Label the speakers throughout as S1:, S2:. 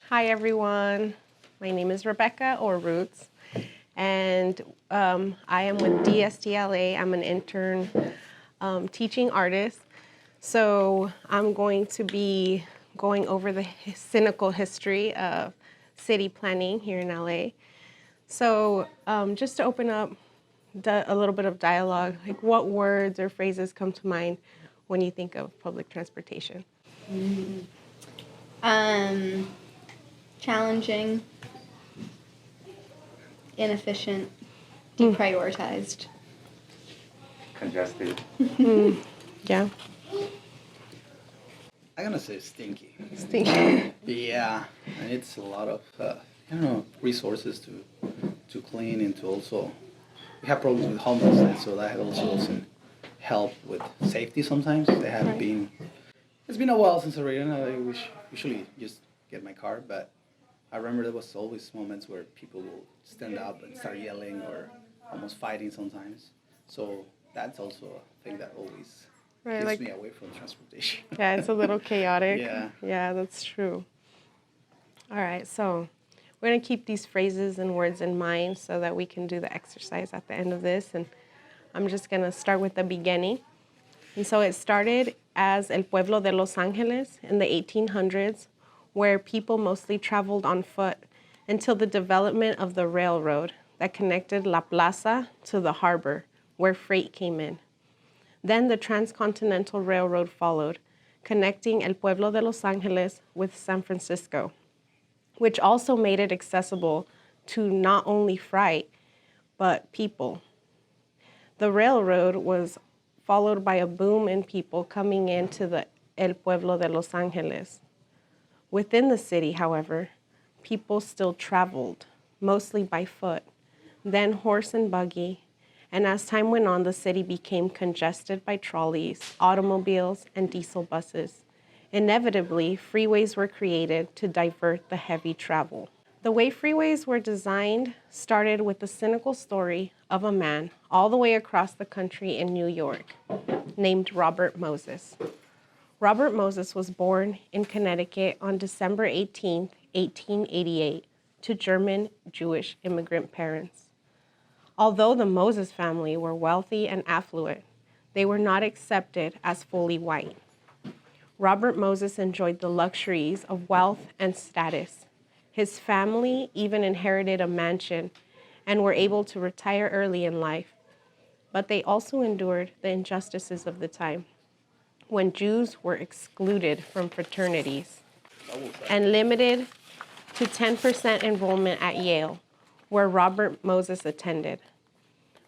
S1: Hi, everyone. My name is Rebecca, or Roots, and I am with DSTL. I'm an intern teaching artists. So I'm going to be going over the cynical history of city planning here in LA. So just to open up a little bit of dialogue, like what words or phrases come to mind when you think of public transportation?
S2: Challenging, inefficient, deprioritized.
S3: Congested.
S1: Yeah.
S4: I'm gonna say stinky.
S1: Stinky.
S4: Yeah, and it's a lot of resources to clean and to also we have problems with homelessness, so that also doesn't help with safety sometimes. They have
S1: Right.
S4: been. It's been a while since I ridden. I usually just get my car, but I remember there was always moments where people will stand up and start yelling or almost fighting sometimes. So that's also a thing that always
S1: Right,
S4: keeps
S1: like-
S4: me away from transportation.
S1: Yeah, it's a little chaotic.
S4: Yeah.
S1: Yeah, that's true. All right, so we're going to keep these phrases and words in mind so that we can do the exercise at the end of this. And I'm just going to start with the beginning. And so it started as El Pueblo de Los Angeles in the 1800s, where people mostly traveled on foot until the development of the railroad that connected La Plaza to the harbor, where freight came in. Then the Transcontinental Railroad followed, connecting El Pueblo de Los Angeles with San Francisco, which also made it accessible to not only freight, but people. The railroad was followed by a boom in people coming into the El Pueblo de Los Angeles. Within the city, however, people still traveled, mostly by foot, then horse and buggy, and as time went on, the city became congested by trolleys, automobiles, and diesel buses. Inevitably, freeways were created to divert the heavy travel. The way freeways were designed started with the cynical story of a man all the way across the country in New York named Robert Moses. Robert Moses was born in Connecticut on December 18, 1888, to German Jewish immigrant parents. Although the Moses family were wealthy and affluent, they were not accepted as fully white. Robert Moses enjoyed the luxuries of wealth and status. His family even inherited a mansion and were able to retire early in life. But they also endured the injustices of the time, when Jews were excluded from fraternities and limited to 10% enrollment at Yale, where Robert Moses attended.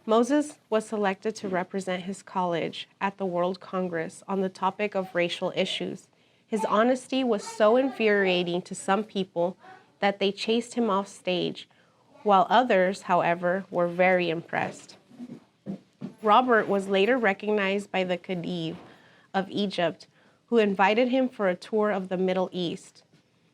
S1: Moses was selected to represent his college at the World Congress on the topic of racial issues. His honesty was so infuriating to some people that they chased him off stage, while others, however, were very impressed. Robert was later recognized by the Khedive of Egypt, who invited him for a tour of the Middle East.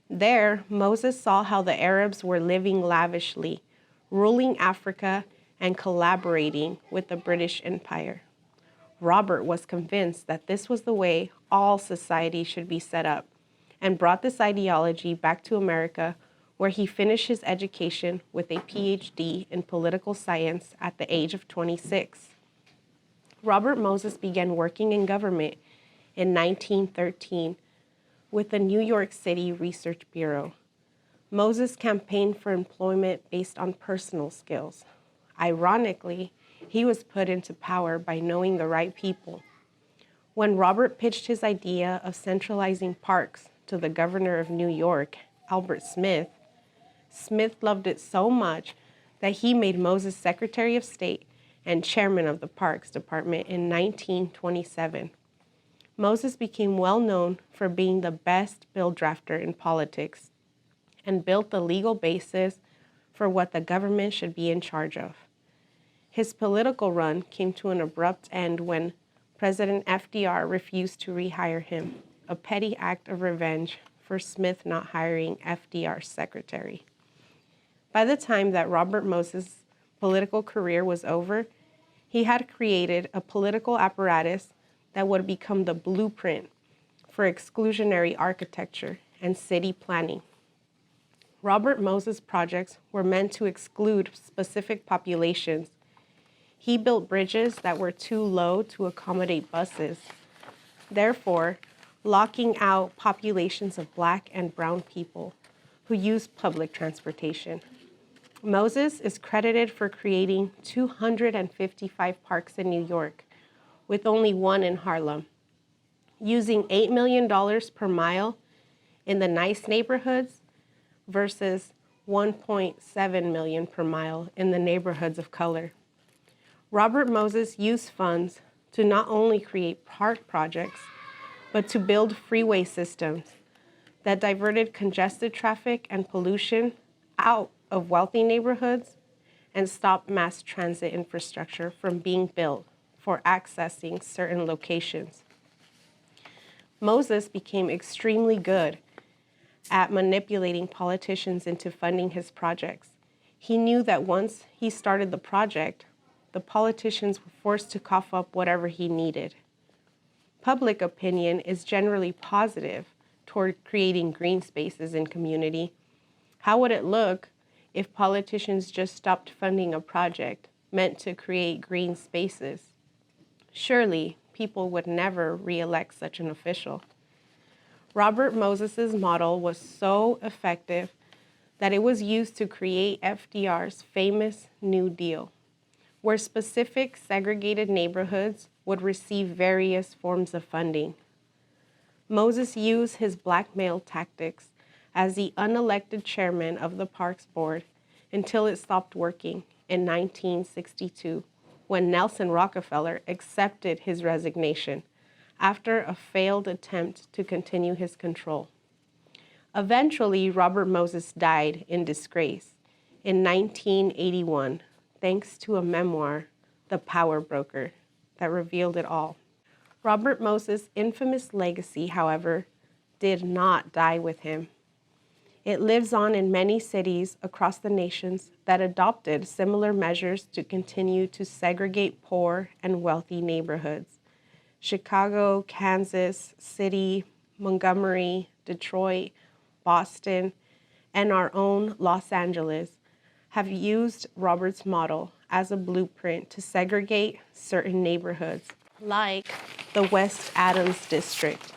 S1: There, Moses saw how the Arabs were living lavishly, ruling Africa and collaborating with the British Empire. Robert was convinced that this was the way all society should be set up, and brought this ideology back to America, where he finished his education with a PhD in political science at the age of 26. Robert Moses began working in government in 1913 with the New York City Research Bureau. Moses campaigned for employment based on personal skills. Ironically, he was put into power by knowing the right people. When Robert pitched his idea of centralizing parks to the governor of New York, Albert Smith, Smith loved it so much that he made Moses Secretary of State and chairman of the Parks Department in 1927. Moses became well known for being the best bill drafter in politics and built the legal basis for what the government should be in charge of. His political run came to an abrupt end when President FDR refused to rehire him, a petty act of revenge for Smith not hiring FDR's secretary. By the time that Robert Moses' political career was over, he had created a political apparatus that would become the blueprint for exclusionary architecture and city planning. Robert Moses projects were meant to exclude specific populations. He built bridges that were too low to accommodate buses, therefore locking out populations of Black and brown people who use public transportation. Moses is credited for creating 255 parks in New York, with only one in Harlem, using $8 million per mile in the nice neighborhoods versus 1.7 million per mile in the neighborhoods of color. Robert Moses used funds to not only create park projects, but to build freeway systems that diverted congested traffic and pollution out of wealthy neighborhoods and stopped mass transit infrastructure from being built for accessing certain locations. Moses became extremely good at manipulating politicians into funding his projects. He knew that once he started the project, the politicians were forced to cough up whatever he needed. Public opinion is generally positive toward creating green spaces in community. How would it look if politicians just stopped funding a project meant to create green spaces? Surely, people would never re-elect such an official. Robert Moses's model was so effective that it was used to create FDR's famous New Deal, where specific segregated neighborhoods would receive various forms of funding. Moses used his blackmail tactics as the unelected chairman of the Parks Board until it stopped working in 1962, when Nelson Rockefeller accepted his resignation after a failed attempt to continue his control. Eventually, Robert Moses died in disgrace in 1981, thanks to a memoir, The Power Broker, that revealed it all. Robert Moses' infamous legacy, however, did not die with him. It lives on in many cities across the nations that adopted similar measures to continue to segregate poor and wealthy neighborhoods. Chicago, Kansas City, Montgomery, Detroit, Boston, and our own Los Angeles have used Robert's model as a blueprint to segregate certain neighborhoods, like the West Adams District,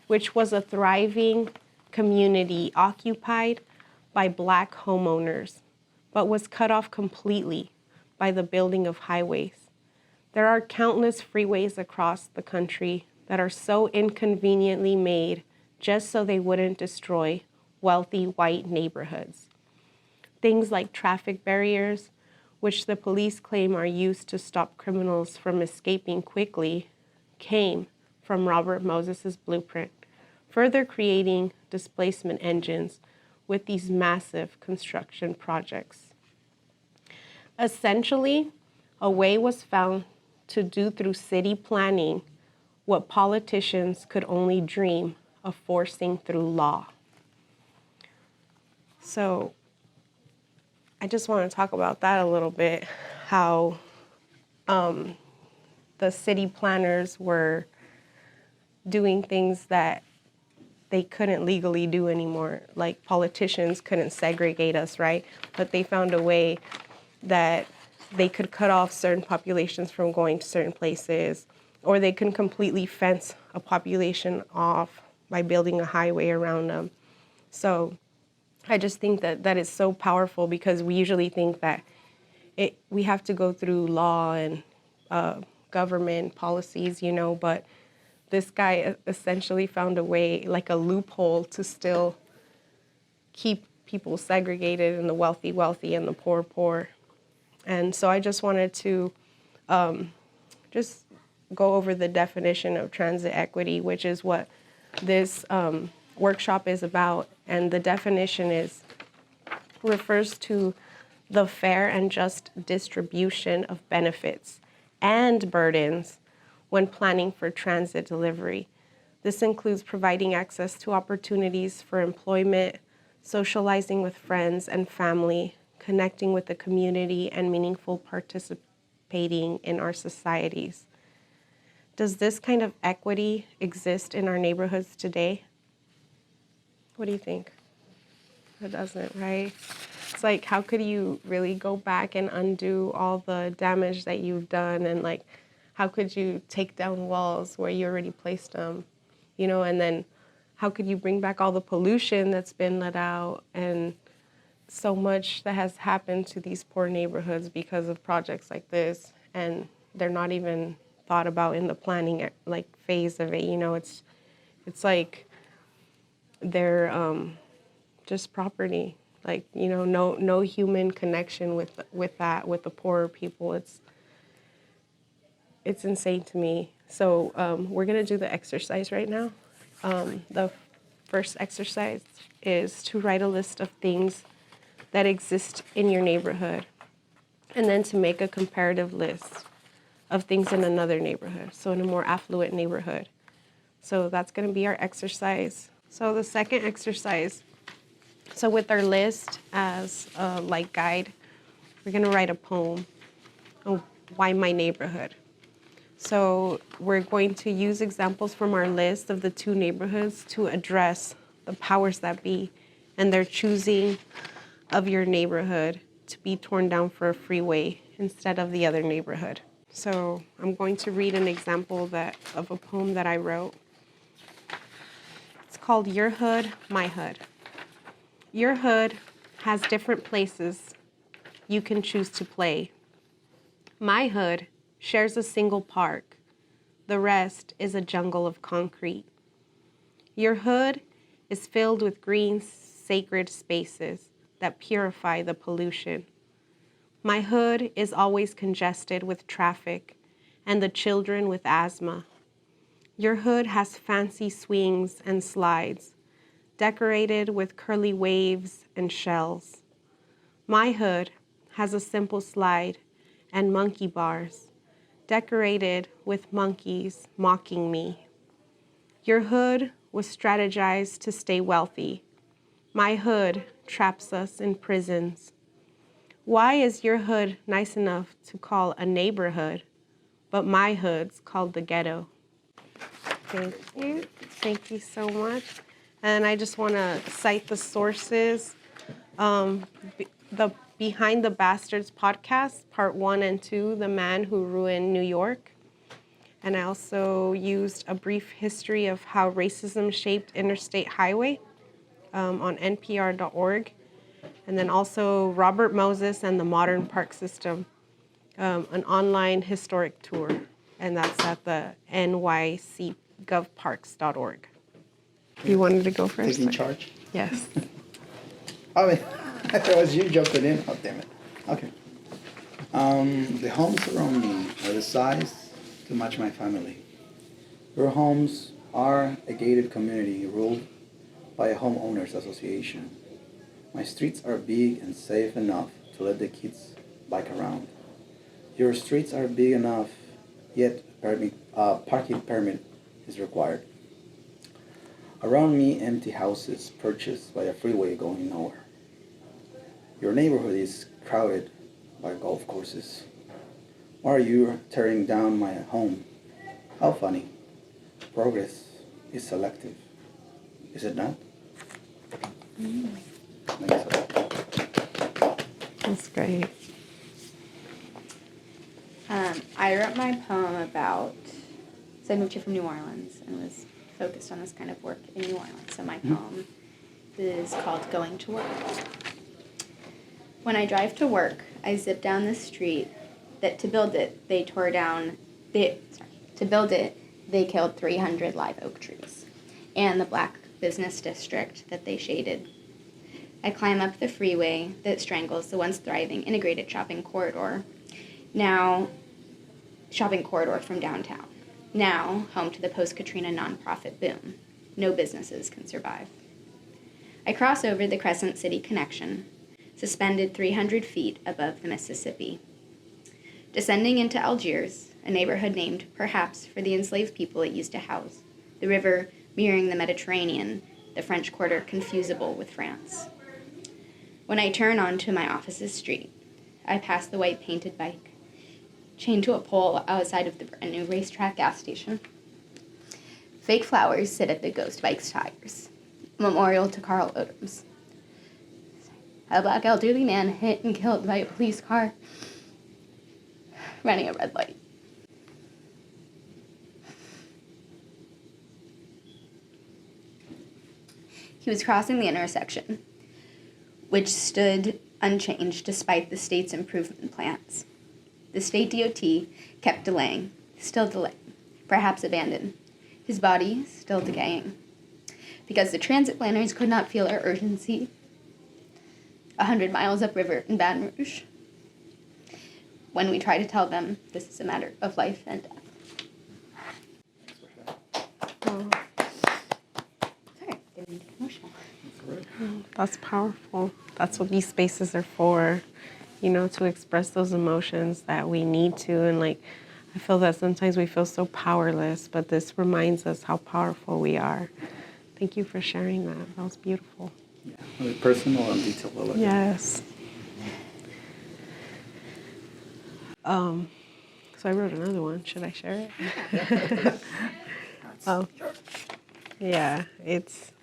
S1: which was a thriving community occupied by Black homeowners, but was cut off completely by the building of highways. There are countless freeways across the country that are so inconveniently made just so they wouldn't destroy wealthy white neighborhoods. Things like traffic barriers, which the police claim are used to stop criminals from escaping quickly, came from Robert Moses's blueprint, further creating displacement engines with these massive construction projects. Essentially, a way was found to do through city planning what politicians could only dream of forcing through law. So I just want to talk about that a little bit, how the city planners were doing things that they couldn't legally do anymore. Like politicians couldn't segregate us, right? But they found a way that they could cut off certain populations from going to certain places, or they can completely fence a population off by building a highway around them. So I just think that that is so powerful, because we usually think that we have to go through law and government policies, you know, but this guy essentially found a way, like a loophole, to still keep people segregated, and the wealthy wealthy and the poor poor. And so I just wanted to just go over the definition of transit equity, which is what this workshop is about. And the definition refers to the fair and just distribution of benefits and burdens when planning for transit delivery. This includes providing access to opportunities for employment, socializing with friends and family, connecting with the community, and meaningful participating in our societies. Does this kind of equity exist in our neighborhoods today? What do you think? It doesn't, right? It's like, how could you really go back and undo all the damage that you've done? And like, how could you take down walls where you already placed them, you know? And then how could you bring back all the pollution that's been let out and so much that has happened to these poor neighborhoods because of projects like this, and they're not even thought about in the planning like phase of it. You know, it's like they're just property. Like, you know, no human connection with the poorer people. It's insane to me. So we're gonna do the exercise right now. The first exercise is to write a list of things that exist in your neighborhood, and then to make a comparative list of things in another neighborhood, so in a more affluent neighborhood. So that's going to be our exercise. So the second exercise, so with our list as a light guide, we're going to write a poem on why my neighborhood. So we're going to use examples from our list of the two neighborhoods to address the powers that be and their choosing of your neighborhood to be torn down for a freeway instead of the other neighborhood. So I'm going to read an example of a poem that I wrote. It's called Your Hood, My Hood. Your hood has different places you can choose to play. My hood shares a single park. The rest is a jungle of concrete. Your hood is filled with green, sacred spaces that purify the pollution. My hood is always congested with traffic and the children with asthma. Your hood has fancy swings and slides, decorated with curly waves and shells. My hood has a simple slide and monkey bars, decorated with monkeys mocking me. Your hood was strategized to stay wealthy. My hood traps us in prisons. Why is your hood nice enough to call a neighborhood, but my hood's called the ghetto? Thank you. Thank you so much. And I just want to cite the sources. The Behind the Bastards podcast, part 1 and 2, The Man Who Ruined New York. And I also used A Brief History of How Racism Shaped Interstate Highway on npr.org. And then also Robert Moses and the Modern Park System, an online historic tour. And that's at the nycgovparks.org. You wanted to go first?
S4: Taking charge?
S1: Yes.
S4: I mean, it was you jumping in. Oh, damn it. Okay. The homes around me are the size to match my family. Your homes are a gated community ruled by a homeowners association. My streets are big and safe enough to let the kids bike around. Your streets are big enough, yet parking permit is required. Around me, empty houses purchased by a freeway going nowhere. Your neighborhood is crowded by golf courses. Why are you tearing down my home? How funny. Progress is selective. Is it not?
S1: That's great.
S2: I wrote my poem about, so I moved here from New Orleans and was focused on this kind of work in New Orleans. So my poem is called Going to Work. When I drive to work, I zip down the street that to build it, they killed 300 live oak trees and the black business district that they shaded. I climb up the freeway that strangles the once thriving integrated shopping corridor from downtown. Now, home to the post-Katrina nonprofit boom. No businesses can survive. I cross over the Crescent City Connection, suspended 300 feet above the Mississippi. Descending into Algiers, a neighborhood named, perhaps, for the enslaved people it used to house, the river mirroring the Mediterranean, the French Quarter confusable with France. When I turn onto my office's street, I pass the white painted bike, chained to a pole outside of the brand new racetrack gas station. Fake flowers sit at the ghost bike's tires, memorial to Carl Odoms. A black elderly man hit and killed by a police car running a red light. He was crossing the intersection, which stood unchanged despite the state's improvement plans. The state DOT kept delaying, still delaying, perhaps abandoned. His body still decaying. Because the transit planners could not feel our urgency. 100 miles upriver in Baton Rouge. When we try to tell them this is a matter of life and death.
S1: Oh,
S2: Sorry, getting emotional.
S1: that's powerful. That's what these spaces are for, you know, to express those emotions that we need to. And like, I feel that sometimes we feel so powerless, but this reminds us how powerful we are. Thank you for sharing that. That was beautiful.
S4: Yeah, really personal and detailed.
S1: Yes. So I wrote another one. Should I share it? Oh, yeah. It's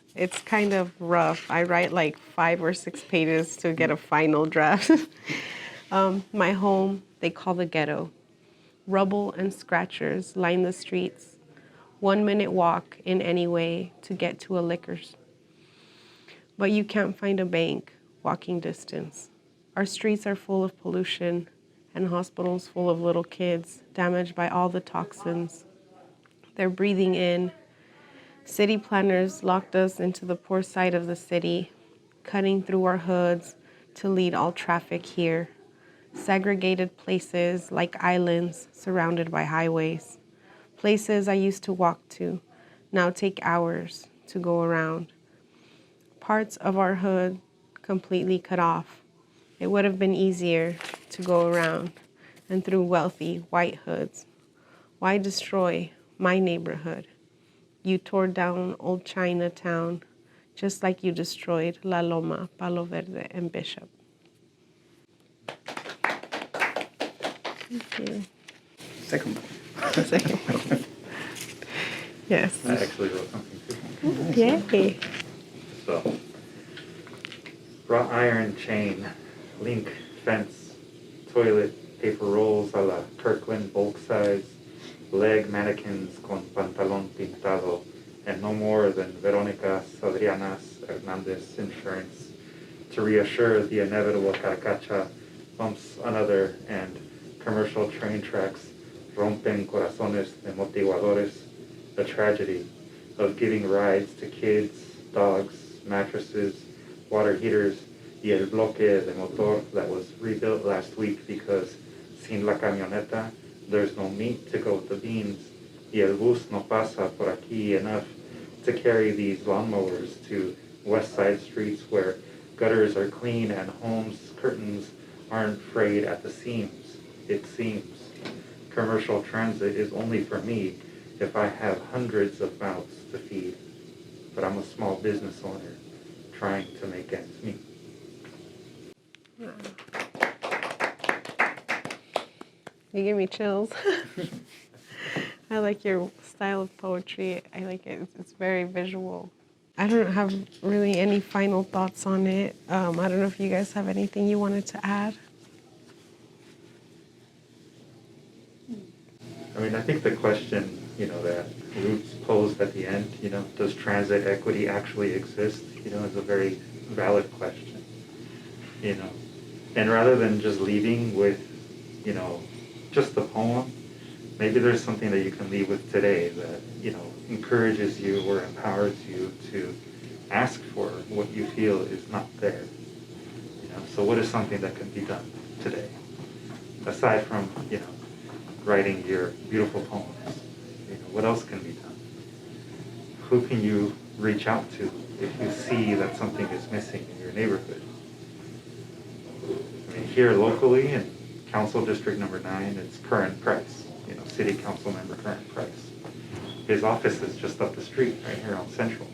S1: kind of rough. I write like 5 or 6 pages to get a final draft. My home, they call the ghetto. Rubble and scratchers line the streets. 1-minute walk in any way to get to a liquor's. But you can't find a bank walking distance. Our streets are full of pollution and hospitals full of little kids damaged by all the toxins they're breathing in. City planners locked us into the poor side of the city, cutting through our hoods to lead all traffic here. Segregated places like islands surrounded by highways. Places I used to walk to now take hours to go around. Parts of our hood completely cut off. It would have been easier to go around and through wealthy white hoods. Why destroy my neighborhood? You tore down old Chinatown just like you destroyed La Loma, Palo Verde, and Bishop. Thank you.
S4: Second one.
S1: Yes.
S3: I actually wrote something too.
S1: Yay.
S3: So, wrought iron chain, link, fence, toilet, paper rolls a la Kirkland bulk size, leg mannequins con pantalón pintado, and no more than Veronica's Adriana's Hernandez insurance to reassure the inevitable carcacha bumps another and commercial train tracks rompen corazones de motivadores, the tragedy of giving rides to kids, dogs, mattresses, water heaters, y el bloque de motor that was rebuilt last week because sin la camioneta, there's no meat to go with the beans, y el bus no pasa por aquí enough to carry these lawnmowers to west side streets where gutters are clean and homes' curtains aren't frayed at the seams, it seems. Commercial transit is only for me if I have hundreds of mouths to feed. But I'm a small business owner trying to make ends meet.
S1: You give me chills. I like your style of poetry. I like it. It's very visual. I don't have really any final thoughts on it. I don't know if you guys have anything you wanted to add.
S3: I mean, I think the question, that Roots posed at the end, does transit equity actually exist, is a very valid question, And rather than just leaving with, just the poem, maybe there's something that you can leave with today that, encourages you or empowers you to ask for what you feel is not there. So what is something that can be done today? Aside from, writing your beautiful poems, what else can be done? Who can you reach out to if you see that something is missing in your neighborhood? I mean, here locally in Council District Number 9, it's Current Price, City Council Member Current Price. His office is just up the street, right here on Central.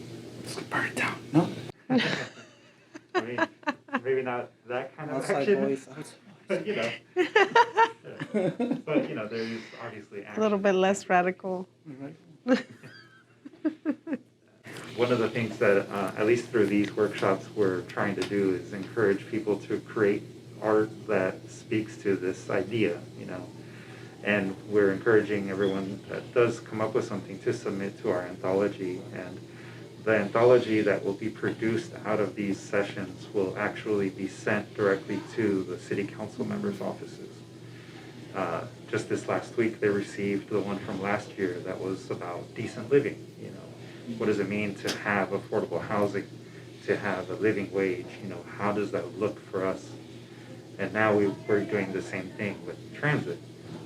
S4: Let's burn it down. No.
S3: I mean, maybe not that kind of
S4: Outside
S3: action,
S4: boys.
S3: but yeah. But there's obviously action.
S1: A little bit less radical.
S4: Right.
S3: one of the things that, at least through these workshops, we're trying to do is encourage people to create art that speaks to this idea, you know. And we're encouraging everyone that does come up with something to submit to our anthology. And the anthology that will be produced out of these sessions will actually be sent directly to the city council members' offices. Just this last week, they received the one from last year that was about decent living, you know. What does it mean to have affordable housing, to have a living wage, you know, how does that look for us? And now we're doing the same thing with transit.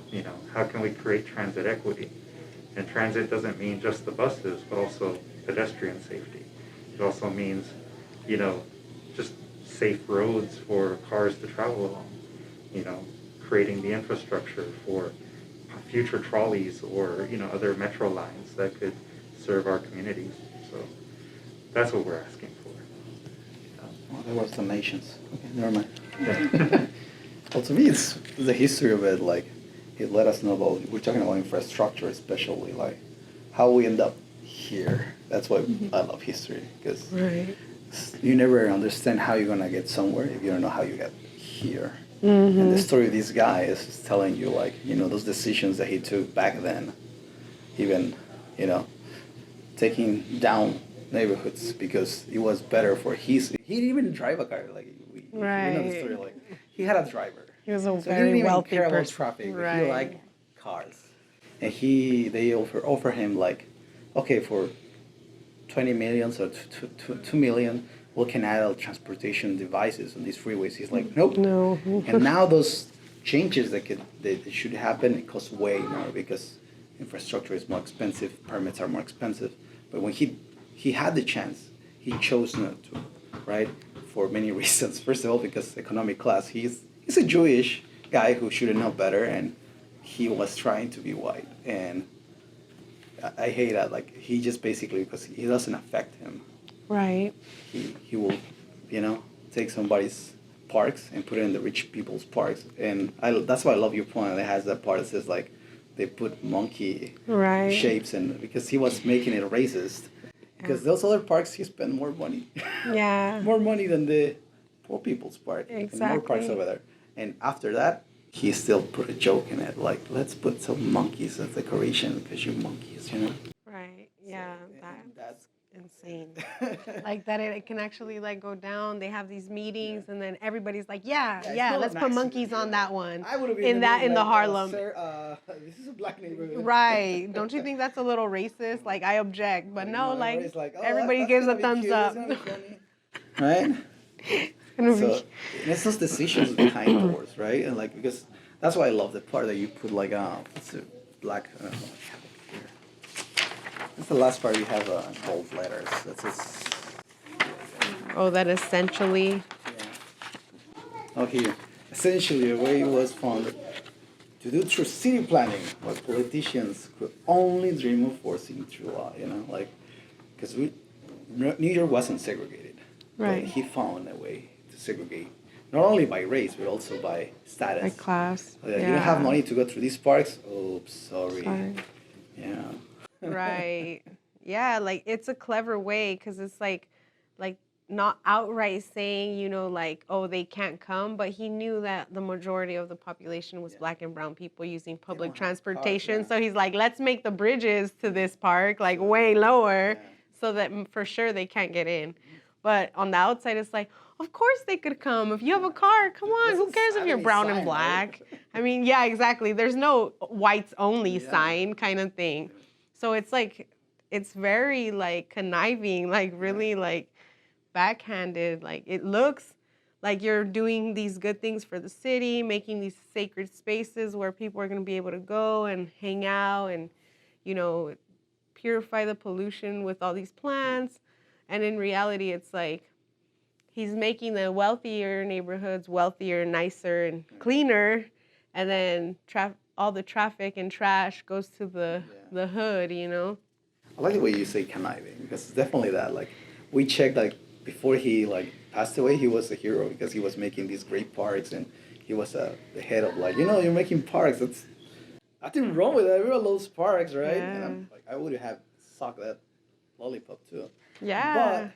S3: You know, how can we create transit equity? And transit doesn't mean just the buses, but also pedestrian safety. It also means, you know, just safe roads for cars to travel along, you know, creating the infrastructure for future trolleys or, you know, other metro lines that could serve our communities. So that's what we're asking for.
S4: Well, there was some nations. Okay, never mind. Well, to me, it's the history of it. Like, it let us know about. We're talking about infrastructure, especially like how we end up here. That's why I love history, because you never understand how you're gonna get somewhere if you don't know how you get here. And the story of this guy is telling you, like, you know, those decisions that he took back then, even, you know, taking down neighborhoods because it was better for his. He didn't even drive a car. Like, we know the story. Like, he had a driver.
S1: He was a
S4: So
S1: very
S4: he didn't even
S1: wealthy
S4: care about
S1: person.
S4: traffic.
S1: Right.
S4: He liked cars, and they offer him, like, okay, for 20 million, so 2 million, we can add all transportation devices on these freeways. He's like, nope.
S1: No.
S4: And now those changes that should happen, it costs way more because infrastructure is more expensive, permits are more expensive. But when he had the chance, he chose not to, right? For many reasons. First of all, because economic class, he's a Jewish guy who should have known better, and he was trying to be white. And I hate that. Like, he just basically, because he doesn't affect him.
S1: Right.
S4: He will, you know, take somebody's parks and put it in the rich people's parks. And that's why I love your point. It has that part that says, like, they put monkey shapes in, because he was making it racist. Because those other parks, he spent more money.
S1: Yeah.
S4: More money than the poor people's park.
S1: Exactly.
S4: And more parks over there. And after that, he still put a joke in it. Like, let's put some monkeys as decoration because you're monkeys, you know?
S1: Right. Yeah.
S4: So, that's
S1: insane. Like that it can actually like go down. They have these meetings and then everybody's like, yeah, let's put monkeys on that one.
S4: I would have
S1: in the Harlem.
S4: Sir, this is a black neighborhood.
S1: Right. Don't you think that's a little racist? Like, I object. But no, like everybody gives a thumbs up.
S4: Right? So it's those decisions behind doors, right? And like, because that's why I love the part that you put like it's a black It's the last part you have bold letters. That's just.
S1: Oh, that essentially.
S4: Yeah. Oh, here. Essentially, the way it was founded to do through city planning, what politicians could only dream of forcing through law. You know, like, because New York wasn't segregated.
S1: Right.
S4: But he found a way to segregate, not only by race but also by status.
S1: By class.
S4: You don't have money to go through these parks. Oops, sorry. Yeah.
S1: Right. Yeah, like it's a clever way because it's like not outright saying, you know, like, oh, they can't come, but he knew that the majority of the population was Black and brown people using public transportation. So he's like, let's make the bridges to this park like way lower so that for sure they can't get in. But on the outside, it's like, of course they could come. If you have a car, come on. Who cares if you're brown and black? Right? I mean, yeah, exactly. There's no whites only sign kind of thing. So it's like, it's very like conniving, like really like backhanded. Like it looks like you're doing these good things for the city, making these sacred spaces where people are going to be able to go and hang out and, you know, purify the pollution with all these plants. And in reality, it's like he's making the wealthier neighborhoods wealthier, nicer, and cleaner. And then all the traffic and trash goes to the hood, you know?
S4: I like the way you say conniving, because it's definitely that. Like, we checked, like, before he, like, passed away, he was a hero because he was making these great parks, and he was the head of, like, you know, you're making parks. That's nothing wrong with that. Everyone loves parks, right? Yeah. And I'm like, I would have sucked that lollipop, too.
S1: Yeah.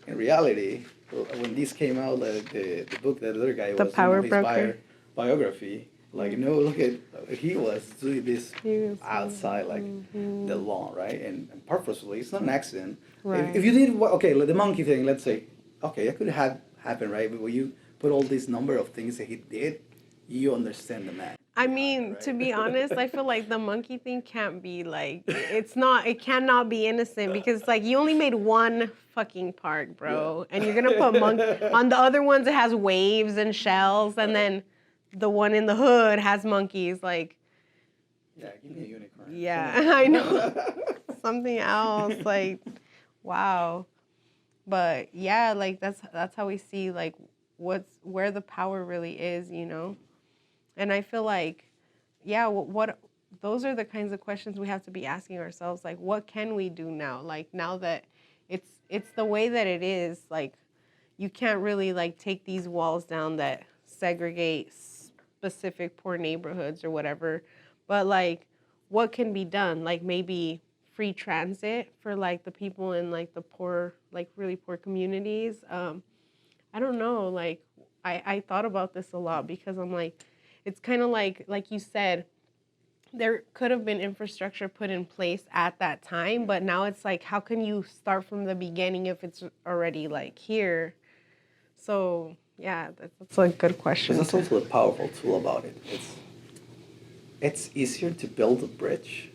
S4: But in reality, when this came out, the book that the other guy
S1: The
S4: was,
S1: Power
S4: his
S1: Broker.
S4: biography, like, no, look at, he was doing this
S1: He was,
S4: outside, like, the law, right? And purposefully, it's not an accident.
S1: Right.
S4: If you did, okay, like the monkey thing, let's say, okay, that could have happened, right? But when you put all this number of things that he did, you understand the man.
S1: I mean, to be honest, I feel like the monkey thing can't be like, it cannot be innocent because like you only made one fucking park, bro. And you're gonna put on the other ones it has waves and shells, and then the one in the hood has monkeys. Like,
S4: Yeah, give me a unicorn.
S1: yeah, I know. Something else, like, wow. But yeah, like that's how we see like where the power really is, you know? And I feel like, yeah, what those are the kinds of questions we have to be asking ourselves. Like, what can we do now? Like, now that it's the way that it is, like, you can't really, like, take these walls down that segregate specific poor neighborhoods or whatever. But, like, what can be done? Like, maybe free transit for, like, the people in, like, the poor, like, really poor communities. I don't know. Like, I thought about this a lot because I'm like, it's kind of like you said, there could have been infrastructure put in place at that time, but now it's like, how can you start from the beginning if it's already like here? So yeah, that's a good question.
S4: But that's also a powerful tool about it. It's easier to build a bridge.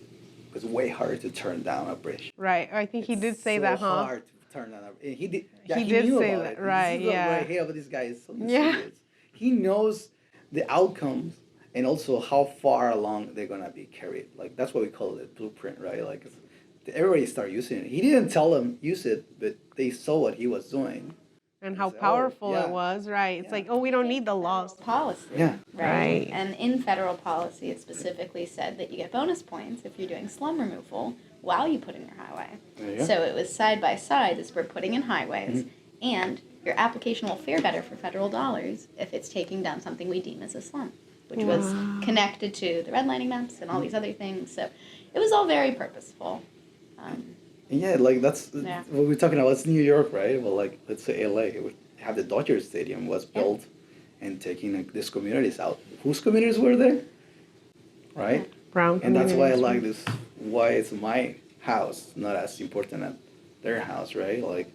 S4: It's way harder to turn down a bridge.
S1: Right. I think he did say
S4: so
S1: that, huh?
S4: Hard to turn down a bridge. He did. Yeah,
S1: He
S4: he
S1: did
S4: knew
S1: say
S4: about
S1: that,
S4: it.
S1: right,
S4: This is
S1: yeah.
S4: right here, but this guy is so
S1: Yeah.
S4: serious. He knows the outcomes and also how far along they're gonna be carried. Like that's what we call it, blueprint, right? Like everybody started using it. He didn't tell them use it, but they saw what he was doing.
S1: And how
S4: Say, oh,
S1: powerful
S4: yeah.
S1: it was, right? It's
S4: Yeah.
S1: like, oh, we don't need the laws.
S2: Policy.
S4: Yeah.
S2: Right?
S1: Right.
S2: And in federal policy, it specifically said that you get bonus points if you're doing slum removal while you put in your highway.
S4: There you go.
S2: So it was side by side as we're putting in highways, and your application will fare better for federal dollars if it's taking down something we deem as a slum, which was connected to the redlining maps and all these other things. So it was all very purposeful.
S4: Yeah, like that's
S2: Yeah.
S4: what we're talking about. It's New York, right? Well, like let's say LA, it would have the Dodger Stadium was built and taking these communities out. Whose communities were there? Right?
S1: Brown
S4: And that's why I
S1: communities,
S4: like
S1: right?
S4: this. Why is my house not as important as their house, right? Like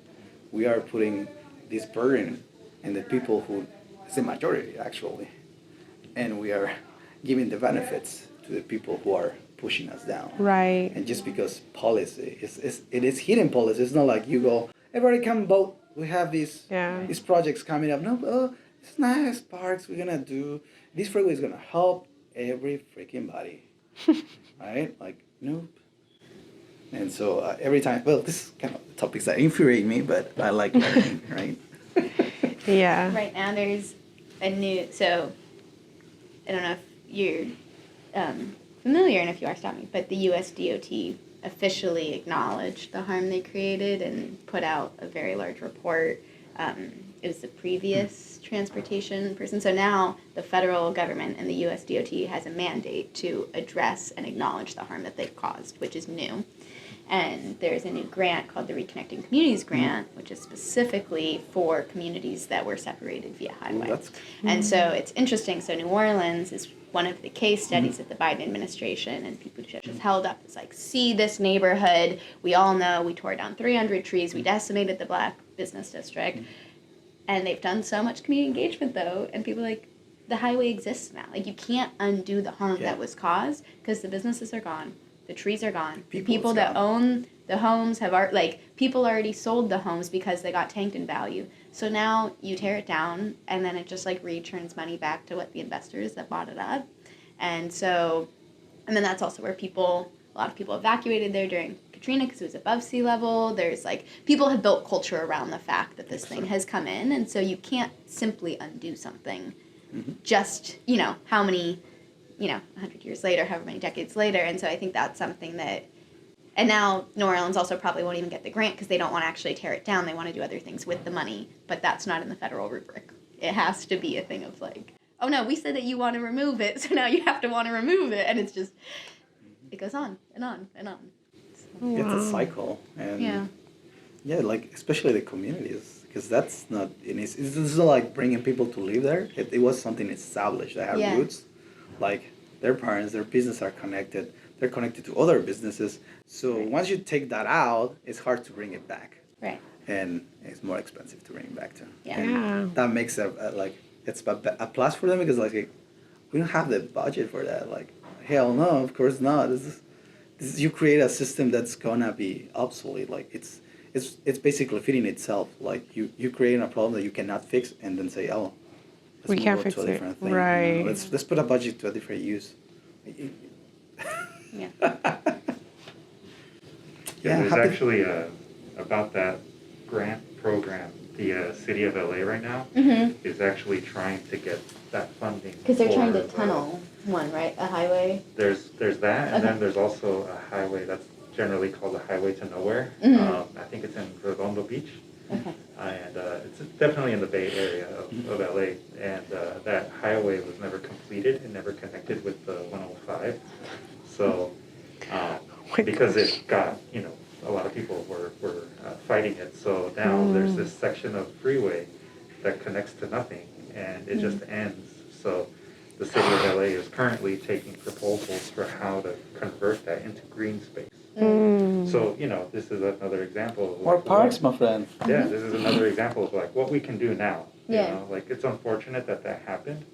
S4: we are putting this burden in the people who it's the majority actually, and we are giving the benefits to the people who are pushing us down.
S1: Right.
S4: And just because policy it is hidden policy. It's not like you go, everybody come vote. We have these projects coming up. No, it's nice parks we're gonna do. This freeway is gonna help every freaking body, right? Like nope. And so every time, well, this is kind of topics that infuriate me, but I like learning, right?
S1: Yeah.
S2: Right now, there's a new. So I don't know if you're familiar, and if you are, stop me. But the U.S. DOT officially acknowledged the harm they created and put out a very large report. It was the previous transportation person. So now the federal government and the U.S. DOT has a mandate to address and acknowledge the harm that they've caused, which is new. And there's a new grant called the Reconnecting Communities Grant, which is specifically for communities that were separated via highway. And so it's interesting. So New Orleans is one of the case studies that the Biden administration and people just held up. It's like, see this neighborhood. We all know we tore down 300 trees. We decimated the Black business district. And they've done so much community engagement, though. And people are like, the highway exists now. Like, you can't undo the harm that was caused because the businesses are gone. The trees are gone. People that own the homes have people already sold the homes because they got tanked in value. So now you tear it down, and then it just like returns money back to what the investors that bought it up. And so, and then that's also where a lot of people evacuated there during Katrina because it was above sea level. There's like, people have built culture around the fact that this thing has come in, and so you can't simply undo something. Just, how many 100 years later, however many decades later. And so I think that's something that, and now New Orleans also probably won't even get the grant because they don't want to actually tear it down. They want to do other things with the money, but that's not in the federal rubric. It has to be a thing of like, oh no, we said that you want to remove it, so now you have to want to remove it. And it's just, it goes on and on and on. So,
S4: It's a cycle. And Yeah, like especially the communities, because that's not, it's not like bringing people to live there. It was something established that had
S2: Yeah.
S4: roots. Like their parents, their business are connected. They're connected to other businesses. So once you take that out, it's hard to bring it back.
S2: Right.
S4: And it's more expensive to bring it back to.
S2: Yeah.
S4: And
S1: Yeah.
S4: that makes like it's a plus for them because like we don't have the budget for that. Like hell no, of course not. This you create a system that's gonna be obsolete. Like it's basically fitting itself. Like you create a problem that you cannot fix and then say, oh, let's
S1: We
S4: move
S1: can't
S4: on
S1: fix
S4: to a
S1: it.
S4: different thing.
S1: Right.
S4: Let's put a budget to a different use.
S2: Yeah.
S3: Yeah, there's
S4: happy-
S3: actually about that grant program. The city of LA right now
S2: Mm-hmm.
S3: is actually trying to get that funding.
S2: Because they're trying
S3: for
S2: to
S3: the-
S2: tunnel one, right? A highway.
S3: There's that, and
S2: Okay.
S3: then there's also a highway that's generally called the Highway to Nowhere.
S2: Mhm.
S3: I think it's in Redondo Beach,
S2: Okay.
S3: and it's definitely in the Bay Area of LA. And that highway was never completed and never connected with the 105. So because it got, a lot of people were fighting it. So now there's this section of freeway that connects to nothing, and it just ends. So the city of LA is currently taking proposals for how to convert that into green space. So, this is another example of
S4: More
S3: like,
S4: parks, my friend.
S3: yeah, this is another example of like what we can do now.
S2: Yeah.
S3: Like it's unfortunate that happened,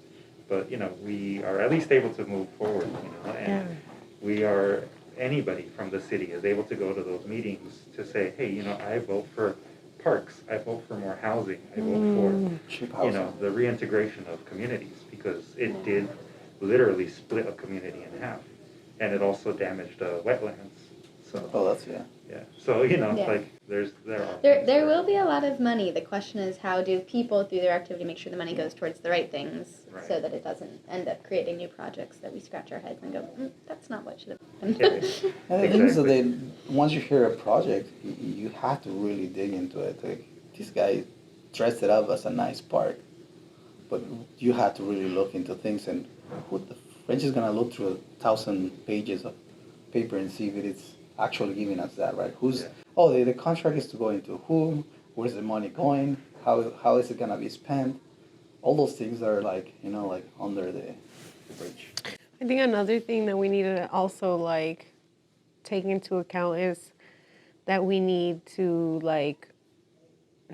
S3: but we are at least able to move forward. And we are, anybody from the city is able to go to those meetings to say, hey, I vote for parks, I vote for more housing, I vote
S4: Cheap
S3: for
S4: housing.
S3: the reintegration of communities, because it did literally split a community in half, and it also damaged wetlands. So
S4: Oh, that's yeah.
S3: yeah, so
S2: Yeah.
S3: like there are
S2: There
S3: things
S2: will be a lot of money. The question is, how do people, through their activity, make sure the money goes towards the right things,
S3: Right.
S2: so that it doesn't end up creating new projects that we scratch our heads and go, that's not what should have
S3: Yeah.
S2: happened.
S4: And the thing is that
S3: Exactly.
S4: once you hear a project, you have to really dig into it. Like, this guy dressed it up as a nice park, but you have to really look into things. And who the French is gonna look through 1,000 pages of paper and see if it's actually giving us that, right?
S3: Yeah.
S4: The contract is to go into whom? Where's the money going? How is it gonna be spent? All those things are like under the bridge.
S1: I think another thing that we need to also take into account is that we need to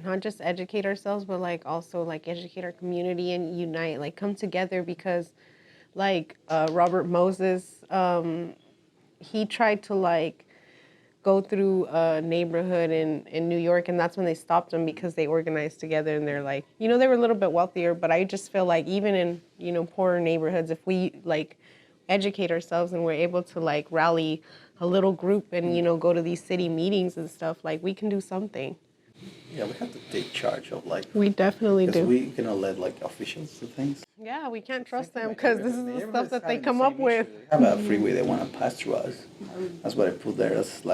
S1: not just educate ourselves, but also educate our community and unite, come together, because Robert Moses, he tried to go through a neighborhood in New York, and that's when they stopped him, because they organized together, and they're they were a little bit wealthier, but I just feel like even in poorer neighborhoods, if we educate ourselves and we're able to rally a little group and go to these city meetings and stuff, we can do something.
S4: Yeah, we have to take charge of
S1: We definitely
S4: because
S1: do.
S4: we cannot let officials do things.
S1: Yeah, we can't trust them, because this is the stuff that they come up with.
S4: They have a freeway they want to pass through us. That's what I put there. That's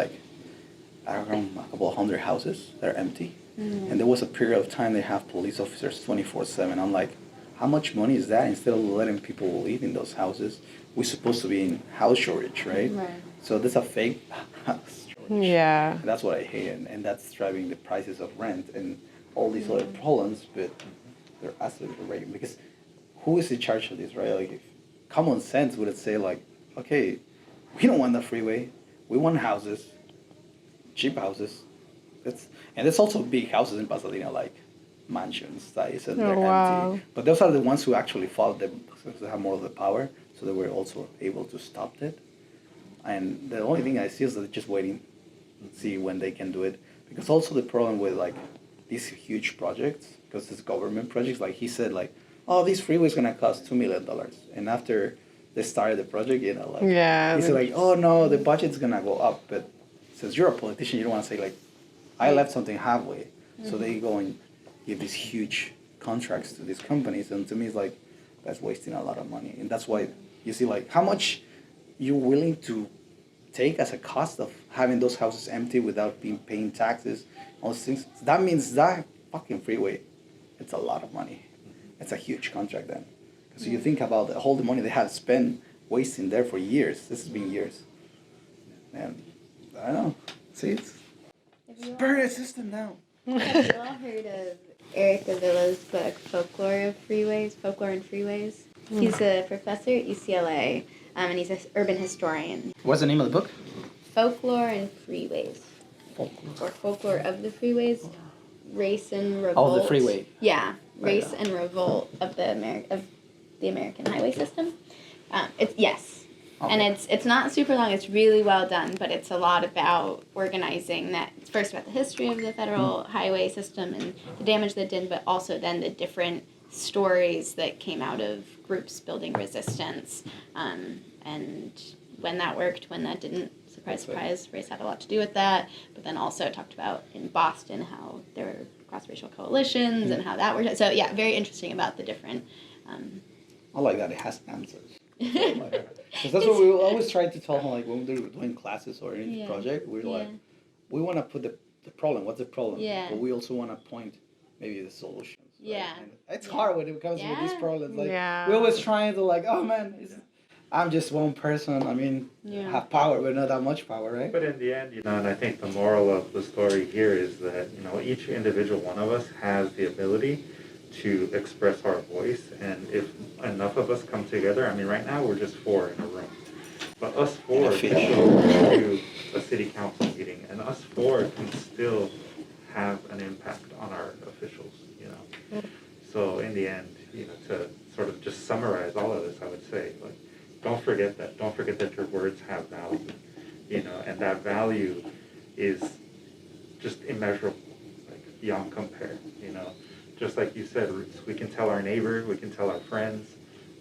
S4: I don't know, a couple of hundred houses that are empty. And there was a period of time they have police officers 24/7. I'm like, how much money is that? Instead of letting people live in those houses, we're supposed to be in house shortage, right?
S2: Right.
S4: So there's a fake house shortage.
S1: Yeah.
S4: And that's what I hate, and that's driving the prices of rent and all these other problems. But they're absolutely right, because who is in charge of this, right? If common sense would say okay, we don't want the freeway, we want houses, cheap houses. And there's also big houses in Pasadena, mansions size, and they're
S1: wow.
S4: empty. But those are the ones who actually fought them, because they have more of the power, so they were also able to stop it. And the only thing I see is that they're just waiting and see when they can do it. Because also the problem with these huge projects, because it's government projects, he said oh, this freeway is gonna cost $2 million. And after they started the project,
S1: Yeah,
S4: he said oh no, the budget's gonna go up. But since you're a politician, you don't want to say I left something halfway. So they go and give these huge contracts to these companies, and to me it's that's wasting a lot of money. And that's why you see how much you're willing to take as a cost of having those houses empty without paying taxes, all those things. That means that fucking freeway, it's a lot of money. It's a huge contract then. So you think about all the money they have spent wasting there for years. This has been years. And I don't know. See, Burn the system down.
S2: Have you all heard of Eric Avila's book, Folklore and Freeways? He's a professor at UCLA, and he's an urban historian.
S4: What's the name of the book?
S2: Folklore and Freeways. Or Folklore of the Freeways. Race and Revolt.
S4: Oh, the freeway.
S2: Yeah, Race and Revolt of the American highway system. Yes.
S4: Okay.
S2: And it's not super long. It's really well done, but it's a lot about organizing that. It's first about the history of the federal highway system and the damage that it did, but also then the different stories that came out of groups building resistance, and when that worked, when that didn't. Surprise, race had a lot to do with that. But then also talked about in Boston how there were cross-racial coalitions and how that worked. So yeah, very interesting about the different.
S4: I like that it has answers. Because that's what we always try to tell them, like when they're doing classes or any project, we're like, we want to put the problem. What's the problem?
S2: Yeah.
S4: But we also want to point maybe the solutions. Right?
S2: Yeah.
S4: And it's hard when it comes with these problems. Like
S1: Yeah.
S4: we always trying to like, oh man, I'm just one person. I mean, have power, but not that much power, right?
S3: But in the end, and I think the moral of the story here is that, each individual one of us has the ability to express our voice. And if enough of us come together, I mean, right now we're just 4 in a room. But us 4 can go to a city council meeting, and us 4 can still have an impact on our officials, So in the end, to sort of just summarize all of this, I would say, like, don't forget that. Don't forget that your words have value, and that value is just immeasurable, like beyond compare, Just like you said, Roots, we can tell our neighbor, we can tell our friends,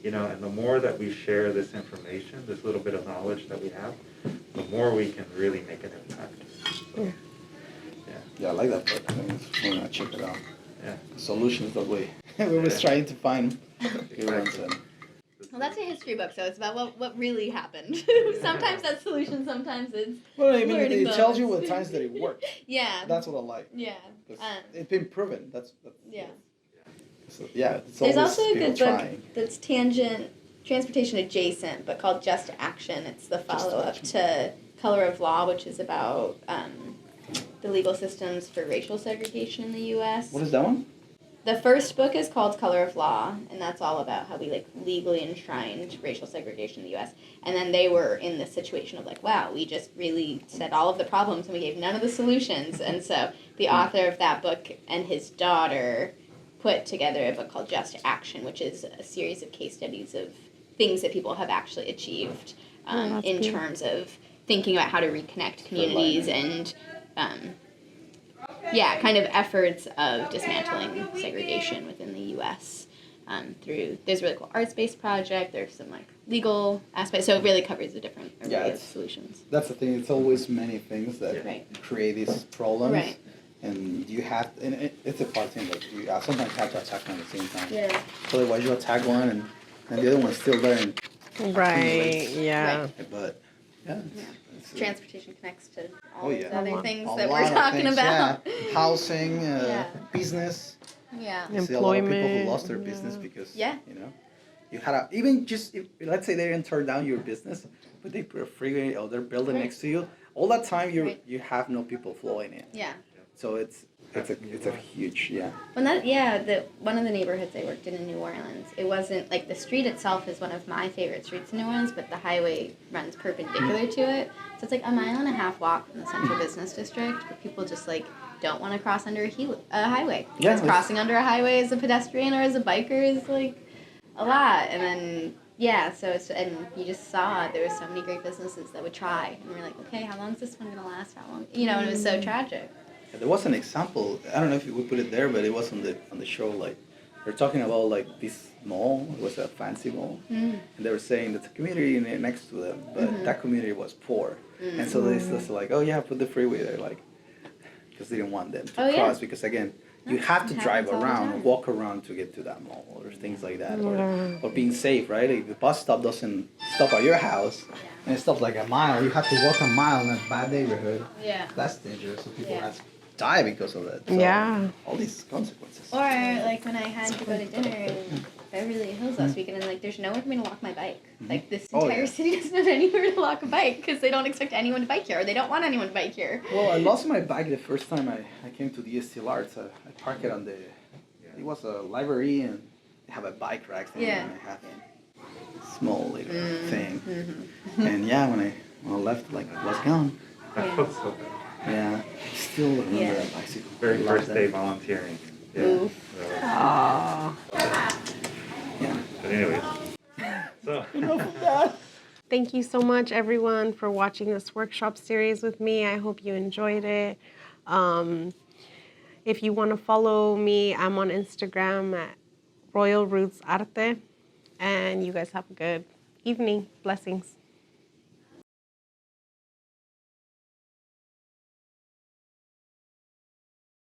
S3: and the more that we share this information, this little bit of knowledge that we have, the more we can really make an impact. So,
S4: Yeah, I like that book. I think we're gonna check it out.
S3: Yeah.
S4: Solutions that we was trying to find.
S2: Well, that's a history book, so it's about what really happened. Sometimes that's solution, sometimes it's learning
S4: it tells you
S2: those.
S4: what times that it worked.
S2: Yeah.
S4: That's what I like.
S2: Yeah.
S4: It's been proven. That's
S2: yeah.
S4: So, yeah, it's
S2: There's
S4: always
S2: also a
S4: people
S2: good
S4: trying.
S2: book that's transportation adjacent, but called Just Action. It's the follow-up to Color of Law, which is about the legal systems for racial segregation in the U.S.
S4: What is that one?
S2: The first book is called Color of Law, and that's all about how we legally enshrined racial segregation in the U.S. And then they were in this situation of wow, we just really said all of the problems and we gave none of the solutions. And so the author of that book and his daughter put together a book called Just Action, which is a series of case studies of things that people have actually achieved in terms of thinking about how to reconnect communities and kind of efforts of dismantling segregation within the U.S. Through, there's a really cool arts-based project, there's some legal aspects, so it really covers a different array of solutions.
S4: That's the thing, it's always many things that create these problems.
S2: Right.
S4: And you have, and it's a part thing, you sometimes have to attack one at the same time.
S2: Yeah.
S4: So otherwise you attack one and the other one's still there.
S1: Right, yeah.
S2: Right.
S4: But, yeah.
S2: Transportation connects to all
S4: Oh,
S2: these
S4: yeah.
S2: other things
S4: A
S2: that
S4: lot
S2: we're
S4: of
S2: talking
S4: things,
S2: about.
S4: Yeah. Housing, business.
S2: Yeah.
S4: You see a lot of people who
S1: Employment,
S4: lost their business because,
S2: Yeah.
S4: you had even just, let's say they didn't turn down your business, but they put a freeway or they're building next to you. All that time you have no people flowing in.
S2: Yeah.
S4: So it's a huge,
S2: One of the neighborhoods I worked in New Orleans, it wasn't the street itself is one of my favorite streets in New Orleans, but the highway runs perpendicular to it. So it's a mile and a half walk from the central business district, but people just don't want to cross under a highway. Because crossing under a highway as a pedestrian or as a biker is a lot. And then and you just saw there were so many great businesses that would try, and we're okay, how long is this one gonna last? How long? And it was so tragic.
S4: There was an example. I don't know if we put it there, but it was on the show. They're talking about this mall. It was a fancy mall, and they were saying that the community next to them, but that community was poor, and so they just put the freeway there, because they didn't want them to cross. Because again, you have to drive around, or walk around to get to that mall, or things like that, or being safe, right? If the bus stop doesn't stop at your house, and it stops a mile, you have to walk a mile in a bad neighborhood.
S2: Yeah.
S4: That's dangerous. So people have die because of that. So all these consequences.
S2: Or when I had to go to dinner in Beverly Hills last weekend, and like, there's nowhere for me to lock my bike. Like, this
S4: Oh,
S2: entire
S4: yeah.
S2: city doesn't have anywhere to lock a bike because they don't expect anyone to bike here, or they don't want anyone to bike here.
S4: Well, I lost my bike the first time I came to DSTL Arts. I parked it on the, it was a library, and they have a bike rack thing,
S2: Yeah.
S4: and I have a small little thing. And yeah, when I left, like, it was gone.
S3: That
S2: Yeah.
S3: felt so good.
S4: Yeah, still remember
S2: Yeah.
S4: that bicycle.
S3: Very
S4: Love
S3: first
S4: that.
S3: day volunteering. Yeah.
S2: Oof.
S3: So,
S4: Yeah.
S3: but anyways. So.
S4: Enough of that.
S1: Thank you so much, everyone, for watching this workshop series with me. I hope you enjoyed it. If you want to follow me, I'm on Instagram at Royal Roots Arte. And you guys have a good evening. Blessings.